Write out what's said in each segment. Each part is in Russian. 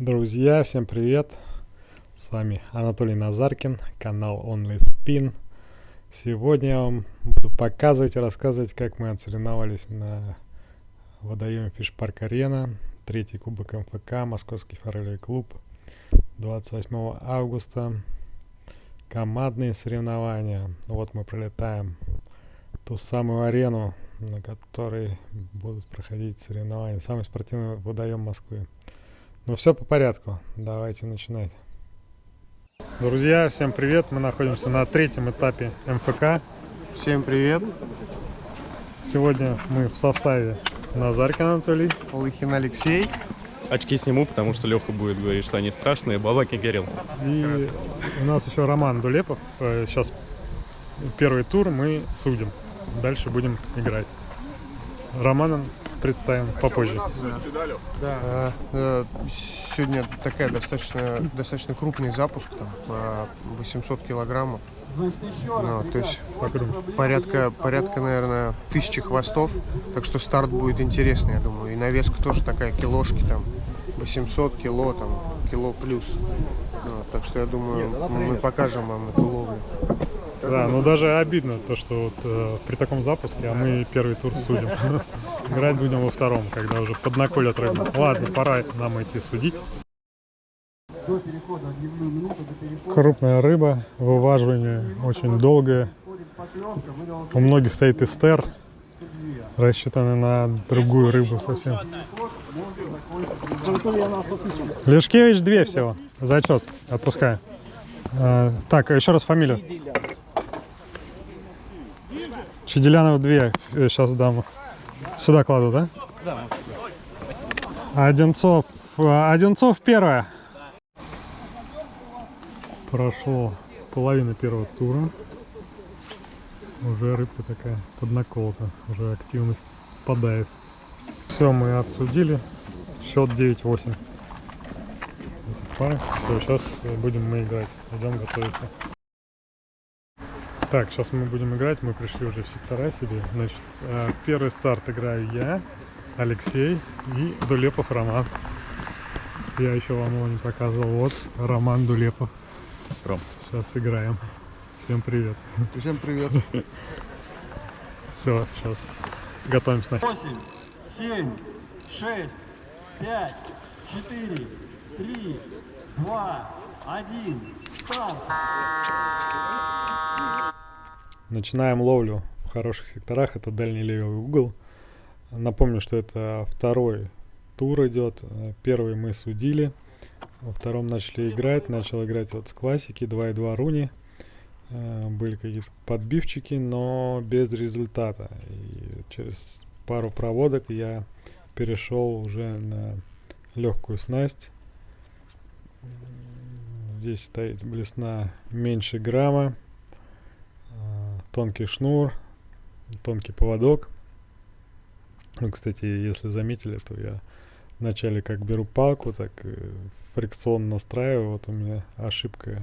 Друзья, всем привет! С вами Анатолий Назаркин, канал OnlySpin. Сегодня я вам буду показывать и рассказывать, как мы отсоревновались на водоеме Фишпарк Арена, третий кубок МФК, Московский форелевый клуб, 28 августа. Командные соревнования. Вот мы пролетаем ту самую арену, на которой будут проходить соревнования. Самый спортивный водоем Москвы. Ну все по порядку, давайте начинать. Друзья, всем привет, мы находимся на третьем этапе МФК. Всем привет. Сегодня мы в составе Назаркин Анатолий, Полыхин Алексей. Очки сниму, потому что Леха будет говорить, что они страшные, Бабакин Кирилл. и у нас еще Роман Дулепов. Сейчас первый тур мы судим, дальше будем играть. Романа представим попозже. Да. Сегодня такая достаточно крупный запуск, там, 800 килограммов. Ну, то есть порядка, наверное, 1000 хвостов. Так что старт будет интересный, я думаю. И навеска тоже такая, килошки там, 800 кило, там, кило плюс. Так что я думаю, мы покажем вам эту ловлю. Да, ну даже обидно то, что вот при таком запуске, а мы первый тур судим. Играть будем во втором, когда уже поднаколят рыбу. Ладно, пора нам идти судить. Крупная рыба, вываживание очень долгое. У многих стоит эстер, рассчитанный на другую рыбу совсем. Лешкевич 2 всего. Зачет. Отпускаю. Так, еще раз фамилию. Чеделянов 2. Сейчас дам. Сюда кладу, да? Да. Одинцов 1. Прошло половина первого тура. Уже рыбка такая поднаколота. Уже активность спадает. Все, мы отсудили. Счет 9-8. Все, сейчас будем мы играть. Идем готовиться. Так, сейчас мы будем играть. Мы пришли уже в сектора себе. Значит, первый старт играю я, Алексей и Дулепов Роман. Я еще вам его не показывал. Вот Роман Дулепов. Ром. Сейчас играем. Всем привет. Всем привет. Все, сейчас готовимся на... 8, 7, 6, 5, 4, 3, 2, 1, старт! Начинаем ловлю в хороших секторах. Это дальний левый угол. Напомню, что это второй тур идет. Первый мы судили. Во втором начали играть. Начал играть вот с классики 2.2 руни. Были какие-то подбивчики, но без результата. И через пару проводок я перешел уже на легкую снасть. Здесь стоит блесна меньше грамма. Тонкий шнур, тонкий поводок. Ну, кстати, если заметили, то я вначале как беру палку, так фрикцион настраиваю. Вот у меня ошибка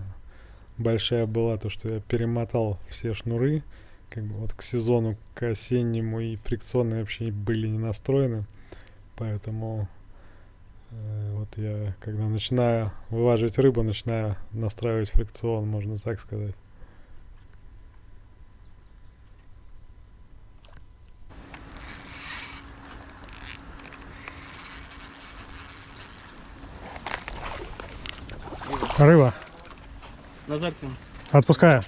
большая была, то что я перемотал все шнуры, как бы вот к сезону, к осеннему, и фрикционные вообще были не настроены. Поэтому вот я, когда начинаю вываживать рыбу, начинаю настраивать фрикцион, можно так сказать. Рыба. Назаркин. Отпускаю.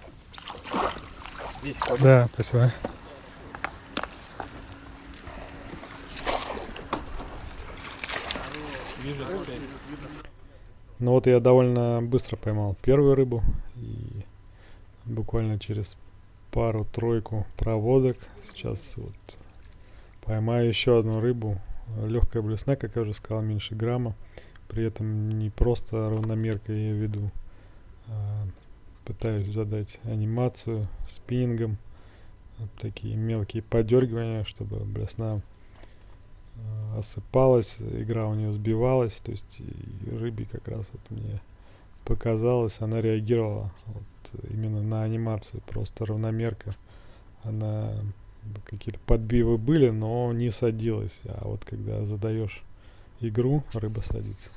Да, спасибо. Ну вот я довольно быстро поймал первую рыбу. И буквально через пару-тройку проводок сейчас вот поймаю еще одну рыбу. Легкая блесна, как я уже сказал, меньше грамма. При этом не просто равномеркой я веду, пытаюсь задать анимацию спиннингом, вот такие мелкие подергивания, чтобы блесна осыпалась, игра у нее сбивалась, то есть и рыбе как раз вот мне показалось, она реагировала вот именно на анимацию, просто равномерка, она какие-то подбивы были, но не садилась, а вот когда задаешь игру, рыба садится.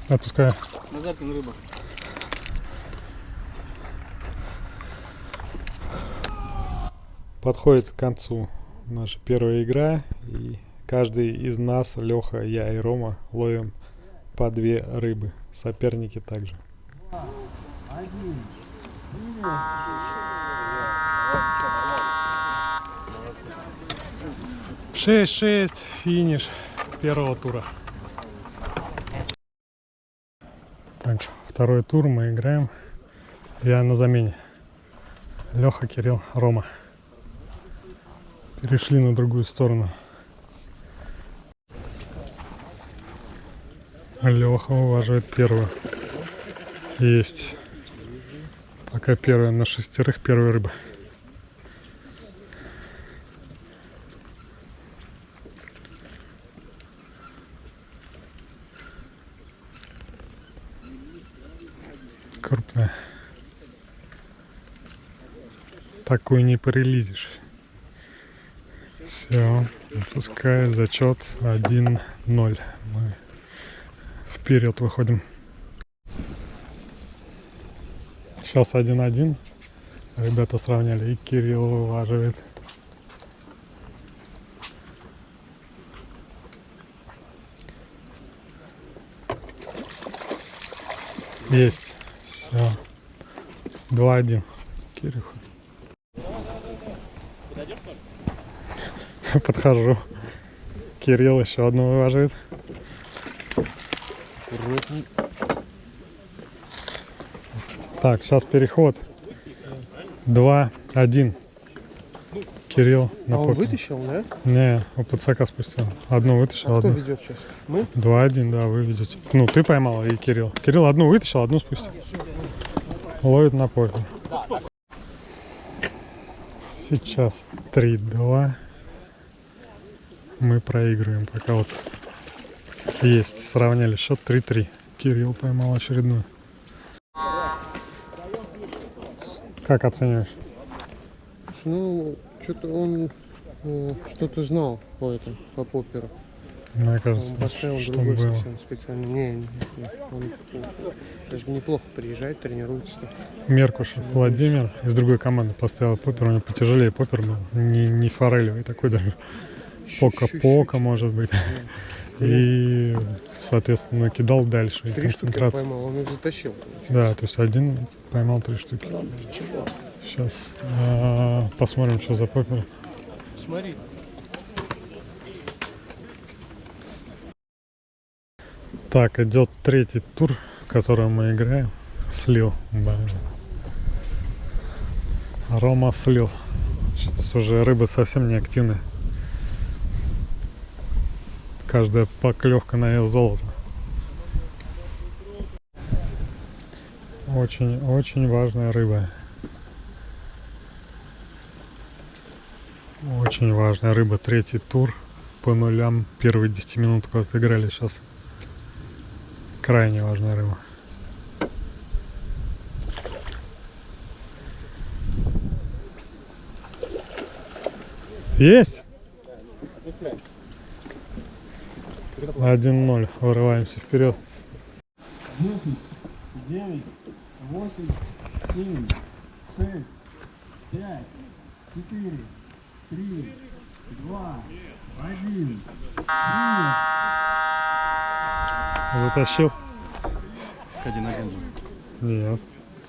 Отпускаю. Назаркин рыба. Подходит к концу наша первая игра, и каждый из нас, Леха, я и Рома, ловим по 2 рыбы. Соперники также. 6-6, финиш первого тура. Так, второй тур мы играем. Я на замене. Леха, Кирилл, Рома. Перешли на другую сторону. Леха уважает первую. Есть. Пока первая на 6, первая рыба. Крупная. Такую не прилизишь. Все, пускай зачет 1-0. Мы вперед выходим. Сейчас 1-1. Ребята сравняли, и Кирилл вываживает. Есть. Все. 2-1. Кирюха. Подхожу. Кирилл еще одну вываживает. Так, сейчас переход. 2-1. Кирилл на он попе. вытащил, да? Не, у подсака спустил. Одну вытащил, А кто одну. ведет сейчас? Мы? 2-1, да, вы ведете. Ну, ты поймал и Кирилл. Кирилл одну вытащил, одну спустил. Ловит на попе. Сейчас 3-2. Мы проигрываем. Пока вот есть. Сравняли счет 3-3. Кирилл поймал очередную. Как оцениваешь? Ну, что-то он что-то знал по этому, по поперу. Мне кажется, Он поставил что другой было. совсем специально. Не, он даже неплохо приезжает, тренируется. Меркушев Владимир из другой команды поставил попер. У него потяжелее попер был. Не форелевый такой даже. Пока-пока, может быть. И, соответственно, кидал дальше. И 3 штуки концентрация. поймал, он их затащил. Да, то есть один поймал 3 штуки. Сейчас посмотрим, что за попер. Смотри. Так, идет 3-й тур, в котором мы играем. Слил. Рома слил. Сейчас уже рыба совсем не активная. Каждая поклевка на ее золото. Очень важная рыба. Очень важная рыба. 3-й тур по нулям. Первые 10 минут отыграли сейчас. Крайне важная рыба. Есть! 1-0. Вырываемся вперед. 10, 9, 8, 7, 6, 5, 4, 3, 2, 1. Затащил? 1-1 же. Нет.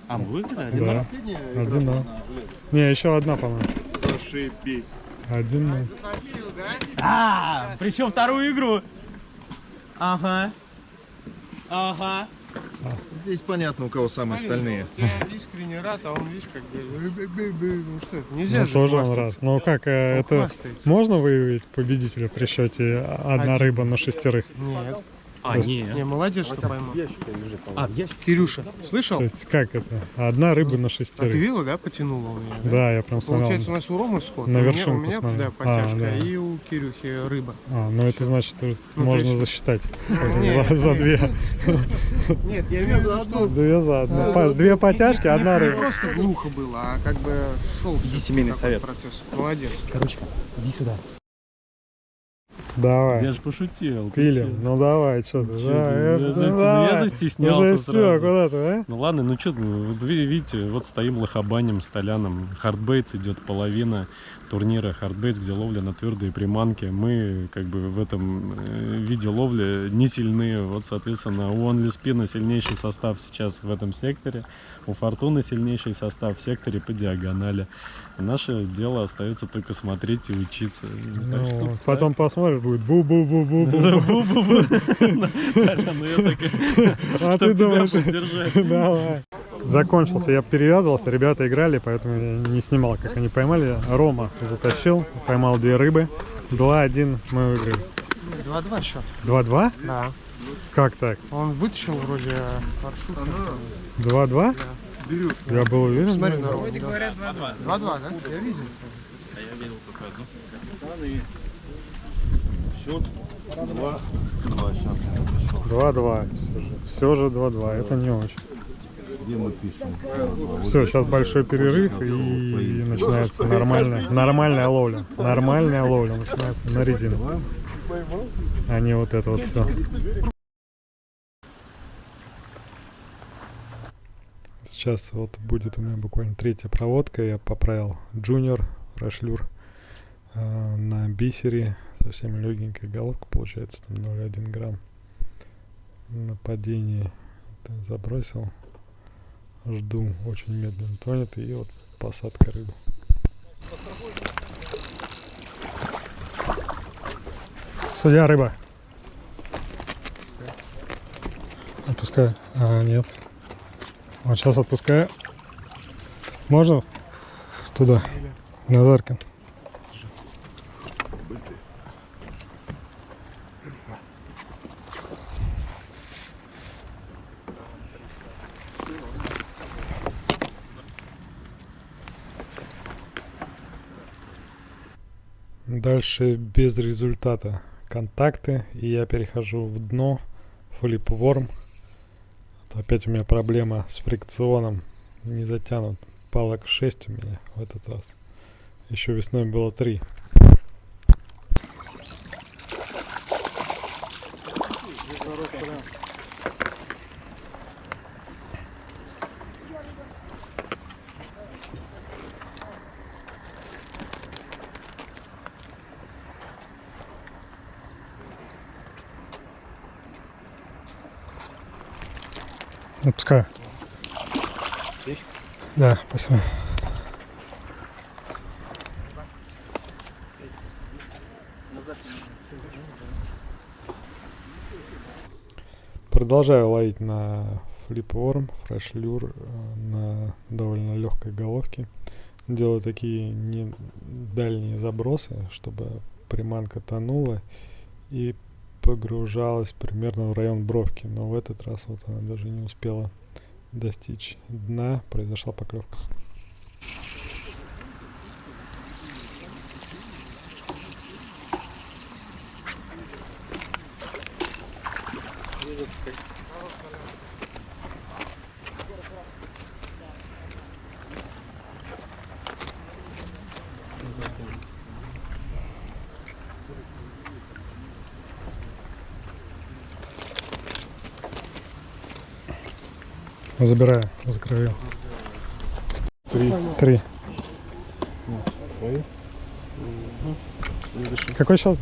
А, мы выиграли? Да. 1-0. Не, еще одна, по-моему. Зашибись. 1-0. А, причем вторую игру. Ага. Ага. Здесь понятно, у кого самые стальные. Я искренне рад, а он, видишь, как бы... Ну что это, нельзя Ну, же тоже он хвастаться. рад. Ну как, это хвастается. можно выявить победителя при счете одна Один. рыба на 6? Нет. А, Не, молодец, что поймал. А, в ящике. Кирюша, слышал? То есть как это? Одна рыба на А ты шестерых. видел, да, потянула у меня? Да, я прям смотрел. Получается, у нас у Ромы сход, на у вершинку меня смотрел. да, потяжка, Да. и у Кирюхи рыба. Ну это значит, Ну, можно то есть- засчитать. Нет, за две. Нет, я имею в виду, что Две за одну. Две потяжки, одна не рыба. просто глухо было, а как бы шел Иди, семейный совет. процесс. Молодец. Короче, иди сюда. Давай. Я же пошутил. ты Пилим. чё? Ну давай, что ты? Чё Да, ты? это, Ну, давай. я застеснялся Уже все, сразу. куда ты, а? Ну ладно, ну что, вот вы видите, вот стоим лохобанем с Толяном. Хардбейтс идет половина турнира Хардбейтс, где ловля на твердые приманки. Мы как бы в этом виде ловли не сильны. Вот, соответственно, у Only Spin сильнейший состав сейчас в этом секторе. У Фортуны сильнейший состав в секторе по диагонали. Наше дело остается только смотреть и учиться. Так что, Ну, потом посмотришь, будет бу-бу-бу-бу-бу. Бу-бу-бу. Толя, ну я так, А чтоб ты тебя думаешь? поддержать. Давай. Закончился, я перевязывался, ребята играли, поэтому я не снимал, как они поймали. Рома затащил, поймал две рыбы. 2-1 мы выиграли. 2-2 счет. 2-2? Да. Как так? Он вытащил вроде маршрут. 2-2? Берет. Я был уверен. Смотри да. на Рому. 2-2, да? Я видел. А я видел только одну. Счет 2-2. Сейчас я напишу. 2-2. Все же 2-2. Это не очень. Где мы пишем? Все, сейчас большой перерыв и начинается нормальная ловля. Нормальная ловля начинается на резину. А не вот это вот все. Сейчас вот будет у меня буквально третья проводка. Я поправил Junior фрешлюр на бисере. Совсем легенькая головка, получается там 0,1 грамм. На падении это забросил. Жду, очень медленно тонет, и вот посадка рыбы. Судья, рыба. Отпускаю. Нет. Вот сейчас отпускаю. Можно туда, Назаркин? Дальше без результата контакты, и я перехожу в дно, флипворм. Опять у меня проблема с фрикционом, не затянут. Палок 6 у меня в этот раз. Еще весной было 3. Отпускаю. Да, спасибо. Продолжаю ловить на флипворм, фрешлюр на довольно легкой головке. Делаю такие не дальние забросы, чтобы приманка тонула и погружалась примерно в район бровки. Но в этот раз вот она даже не успела достичь дна, произошла поклевка. Забираю, закрываю. 3. Какой счет?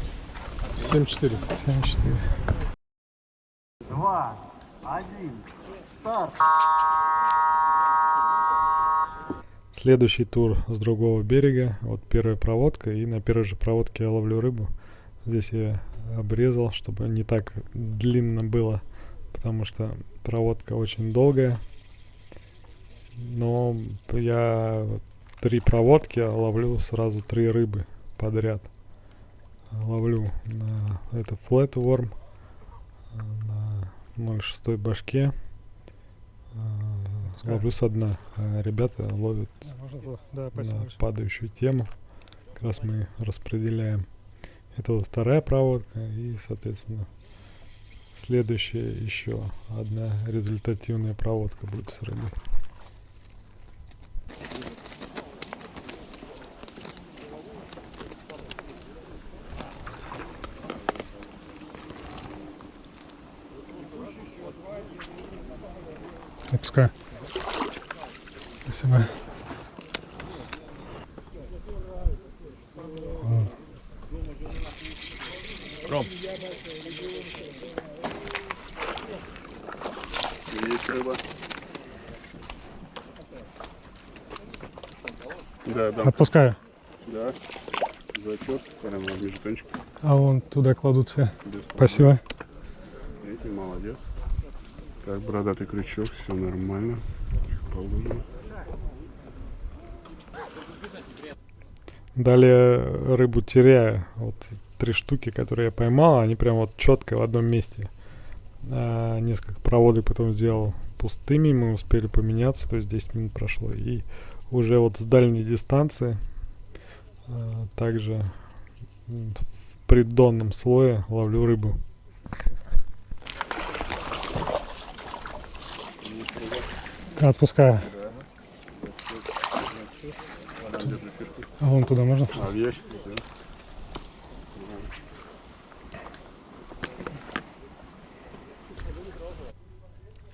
7-4. 7-4. 2, 1, старт. Следующий тур с другого берега. Вот первая проводка. И на первой же проводке я ловлю рыбу. Здесь я обрезал, чтобы не так длинно было, потому что проводка очень долгая. Но я 3 проводки ловлю сразу 3 рыбы подряд. Ловлю на это flatworm, на 0,6 башке. Ловлю со дна. Ребята ловят на падающую тему. Как раз мы распределяем. Это вот вторая проводка. И, соответственно, следующая еще одна результативная проводка будет с рыбой. Отпускай. Спасибо. Ром. Есть рыба. Да, да. Отпускаю. Да. Зачет. Прямо возьми жетончик. А вон туда кладут все. Без Спасибо. Эти молодец. Так, бородатый крючок, все нормально. Положено. Далее рыбу теряю. Вот 3 штуки, которые я поймал, они прям вот четко в одном месте. Несколько проводок потом сделал пустыми, мы успели поменяться, то есть 10 минут прошло. И уже вот с дальней дистанции, также в придонном слое ловлю рыбу. Отпускаю. А вон туда можно? А в ящик, да.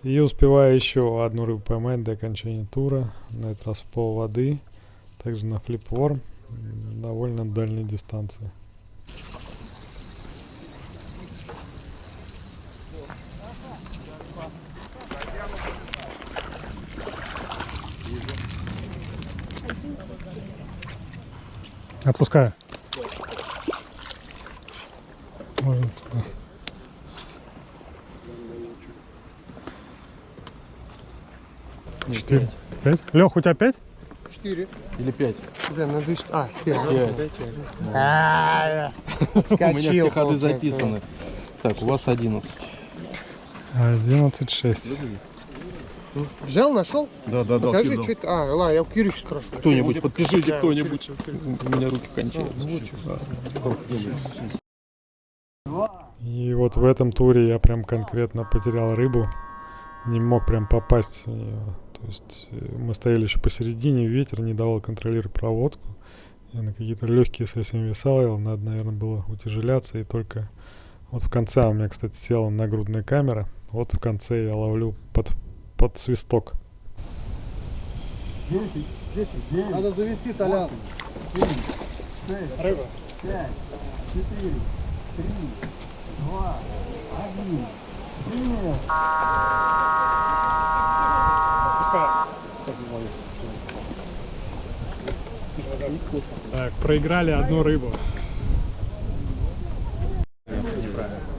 И успеваю еще одну рыбу поймать до окончания тура. На этот раз в пол воды. Также на флипворм. Довольно дальней дистанции. Отпускаю. Можно туда. Четыре. 5? Лех, у тебя 5? 4. Или 5? Бля, надо искать. А, 5. У меня все ходы записаны. Так, у вас 11. 11,6. Взял, нашел? Да, да, да. Покажи, что это. А, ладно, я у Кирича спрошу. Кто-нибудь, подпишите, Да, кто-нибудь. У меня руки кончаются. И вот в этом туре я прям конкретно потерял рыбу. Не мог прям попасть в нее. То есть мы стояли еще посередине, ветер не давал контролировать проводку. Я на какие-то легкие совсем веса ловил. Надо, наверное, было утяжеляться. И только вот в конце у меня, кстати, села нагрудная камера. Вот в конце я ловлю под свисток. 10, 10, 9. Надо завести, Толян. 7, 6, рыба. 5, 4, 3, 2, 1. Нет. Так, проиграли одну рыбу.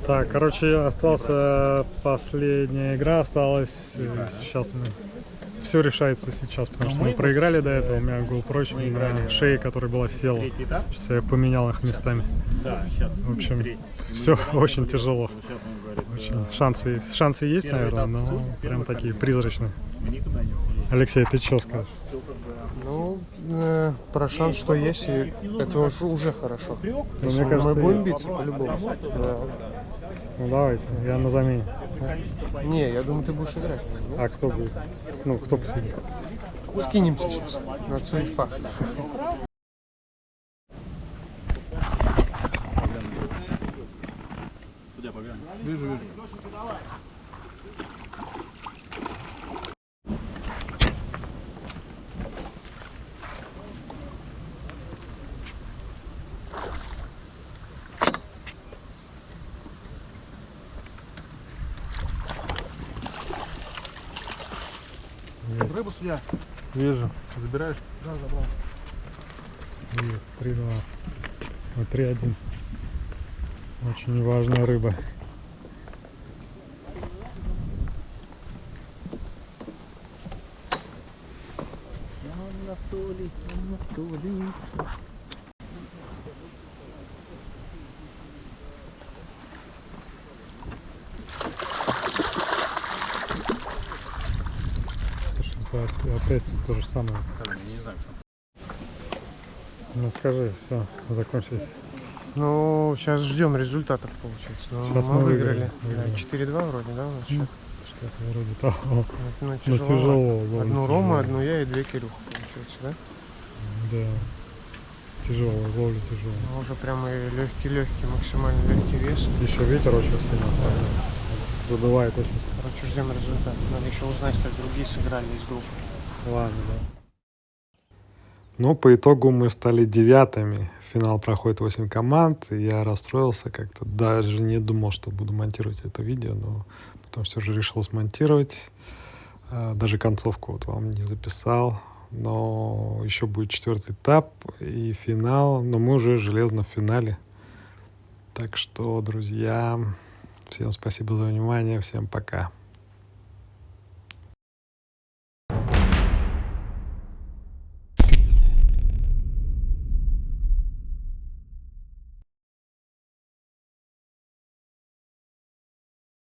Так, короче, остался последняя игра, осталось. Сейчас мы все решается сейчас, потому что мы проиграли до этого. У меня GoPro на шее, которая была села. Сейчас я поменял их местами. В общем, все очень тяжело. Очень. Шансы есть, наверное, но прям такие призрачные. Алексей, ты что скажешь? Ну, про шанс, что есть, и это уже хорошо. Ну, мне кажется, Мы будем биться по-любому. Да. Ну давайте, я на замене. Не, я думаю, ты будешь играть. А кто будет? Ну, кто посидит? Скинемся сейчас на Цуефа. Рыбу, судья. Вижу. Забираешь? Да, забрал. Есть, 3-2. Ой, 3-1. Очень важная рыба. опять то же самое. Ну скажи, все, закончилось. Ну, сейчас ждем результатов, получается. Ну, Сейчас мы мы выиграли. выиграли. Да, 4-2 вроде, да, у нас счет? Что-то вроде того. Ну, Ну, тяжело. тяжело. ловля Одну тяжело. Рома, одну я и 2 Кирюха, получается, да? Да. Тяжело, ловля тяжело. Ну, уже прям и легкий, максимально легкий вес. Еще ветер очень сильно стал. Задувает очень сильно. Короче, ждем результат. Надо еще узнать, как другие сыграли из группы. Ладно, да. Ну, по итогу мы стали 9-ми. Финал проходит 8 команд. И я расстроился как-то. Даже не думал, что буду монтировать это видео, но потом все же решил смонтировать. Даже концовку вот вам не записал. Но еще будет 4-й этап и финал. Но мы уже железно в финале. Так что, друзья, всем спасибо за внимание. Всем пока.